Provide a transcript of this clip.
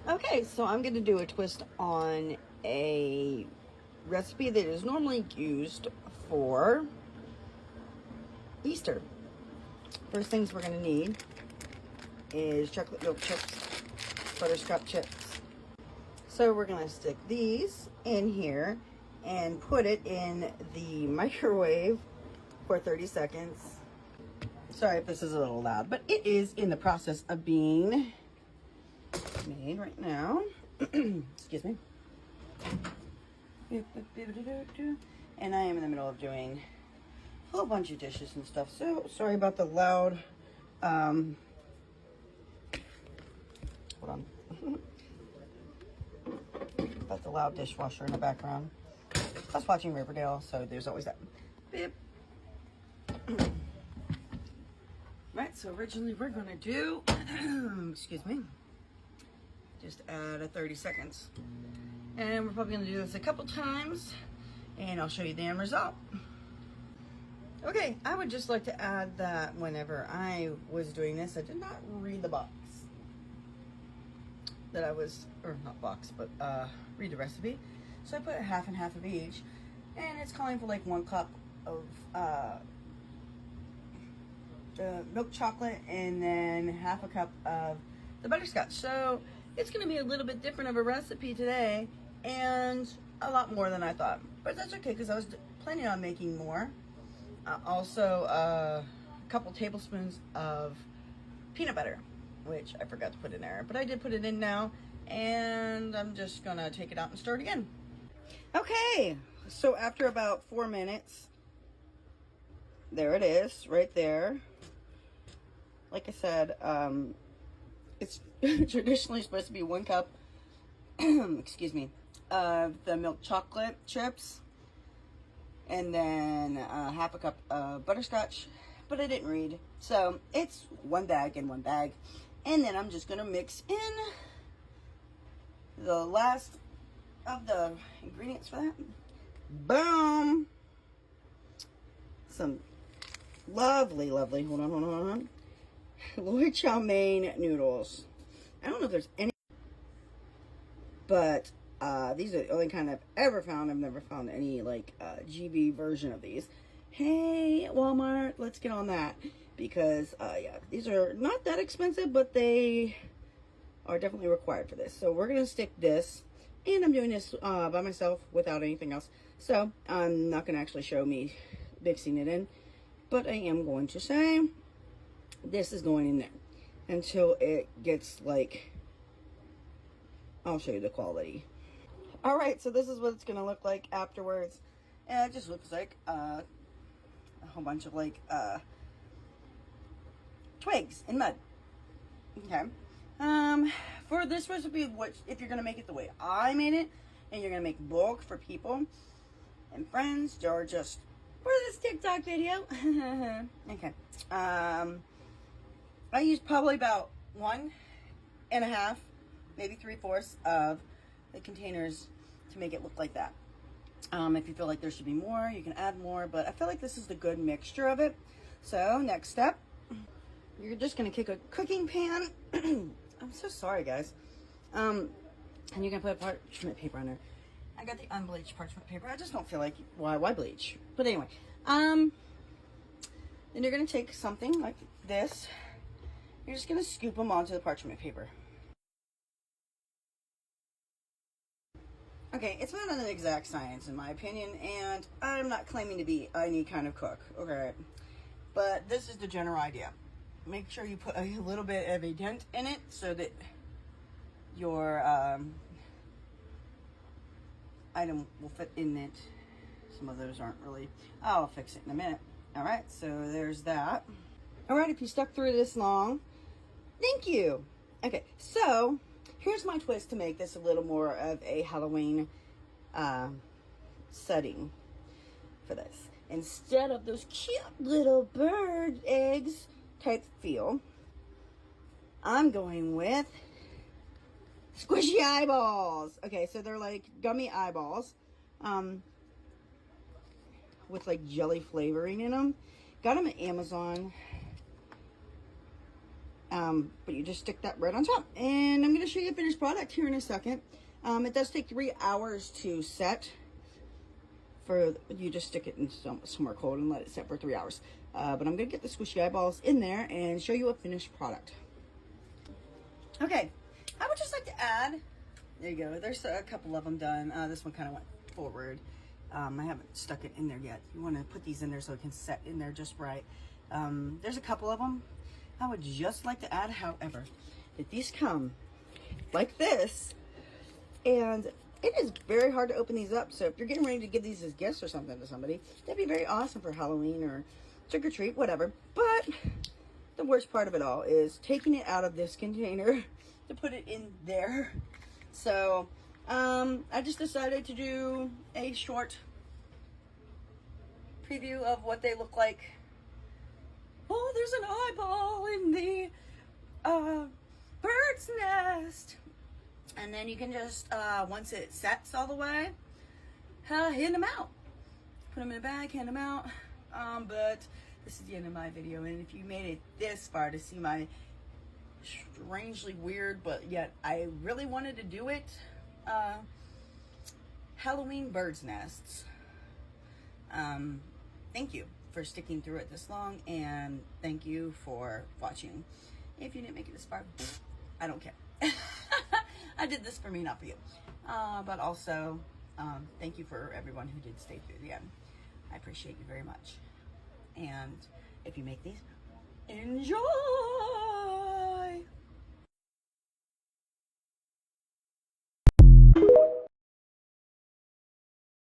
Okay, so I'm going to do a twist on a recipe that is normally used for Easter. First things we're going to need is chocolate milk chips, butterscotch chips. So we're going to stick these in here and put it in the microwave for 30 seconds. Sorry if this is a little loud, but it is in the process of being made right now. Excuse me. And I am in the middle of doing a whole bunch of dishes and stuff, so sorry about the loud hold on. About the loud dishwasher in the background. I was watching Riverdale, so there's always that beep. Right, so originally we're gonna do excuse me, just add a 30 seconds, and we're probably gonna do this a couple times, and I'll show you the end result. Okay, I would just like to add that whenever I was doing this, I did not read the box that I was, or not box, but read the recipe. So I put half and half of each, and it's calling for like 1 cup of milk chocolate and then half a cup of the butterscotch. So it's going to be a little bit different of a recipe today, and a lot more than I thought, but that's okay because I was planning on making more. Also a couple tablespoons of peanut butter, which I forgot to put in there, but I did put it in now, and I'm just gonna take it out and stir it again. Okay, so after about 4 minutes, there it is right there. Like I said, it's traditionally supposed to be 1 cup excuse me, of the milk chocolate chips, and then half a cup of butterscotch, but I didn't read, so it's 1 bag in 1 bag. And then I'm just gonna mix in the last of the ingredients for that. Boom! Some lovely, hold on, Lloyd chow mein noodles. I don't know if there's any, but these are the only kind I've ever found. I've never found any like GB version of these. Hey, Walmart, let's get on that, because yeah, these are not that expensive, but they are definitely required for this. So we're gonna stick this, and I'm doing this by myself without anything else, so I'm not gonna actually show me mixing it in, but I am going to say this is going in there until it gets like, I'll show you the quality. All right, so this is what it's gonna look like afterwards, and it just looks like a whole bunch of like twigs and mud. Okay. For this recipe, what if you're gonna make it the way I made it, and you're gonna make bulk for people and friends, or just for this TikTok video? Okay. I used probably about 1.5, maybe 3/4 of the containers to make it look like that. If you feel like there should be more, you can add more, but I feel like this is the good mixture of it. So next step, you're just gonna kick a cooking pan. I'm so sorry, guys. And you're gonna put parchment paper on there. I got the unbleached parchment paper. I just don't feel like, why bleach? But anyway, then you're gonna take something like this. You're just gonna scoop them onto the parchment paper. Okay, it's not an exact science in my opinion, and I'm not claiming to be any kind of cook, okay? But this is the general idea. Make sure you put a little bit of a dent in it so that your item will fit in it. Some of those aren't really, I'll fix it in a minute. All right, so there's that. All right, if you stuck through this long, thank you. Okay, so here's my twist to make this a little more of a Halloween setting for this. Instead of those cute little bird eggs type feel, I'm going with squishy eyeballs. Okay, so they're like gummy eyeballs with like jelly flavoring in them. Got them at Amazon. But you just stick that right on top. And I'm going to show you a finished product here in a second. It does take 3 hours to set. You just stick it in somewhere cold and let it set for 3 hours. But I'm going to get the squishy eyeballs in there and show you a finished product. Okay, I would just like to add, there you go, there's a couple of them done. This one kind of went forward. I haven't stuck it in there yet. You want to put these in there so it can set in there just right. There's a couple of them. I would just like to add, however, that these come like this, and it is very hard to open these up. So if you're getting ready to give these as gifts or something to somebody, that'd be very awesome for Halloween or trick or treat, whatever. But the worst part of it all is taking it out of this container to put it in there. So I just decided to do a short preview of what they look like. Oh, there's an eyeball in the bird's nest. And then you can just, once it sets all the way, hand them out. Put them in a bag, hand them out. But this is the end of my video. And if you made it this far to see my strangely weird, but yet I really wanted to do it, Halloween bird's nests. Thank you for sticking through it this long, and thank you for watching. If you didn't make it this far, I don't care. I did this for me, not for you. But also, thank you for everyone who did stay through the end. I appreciate you very much. And if you make these, enjoy!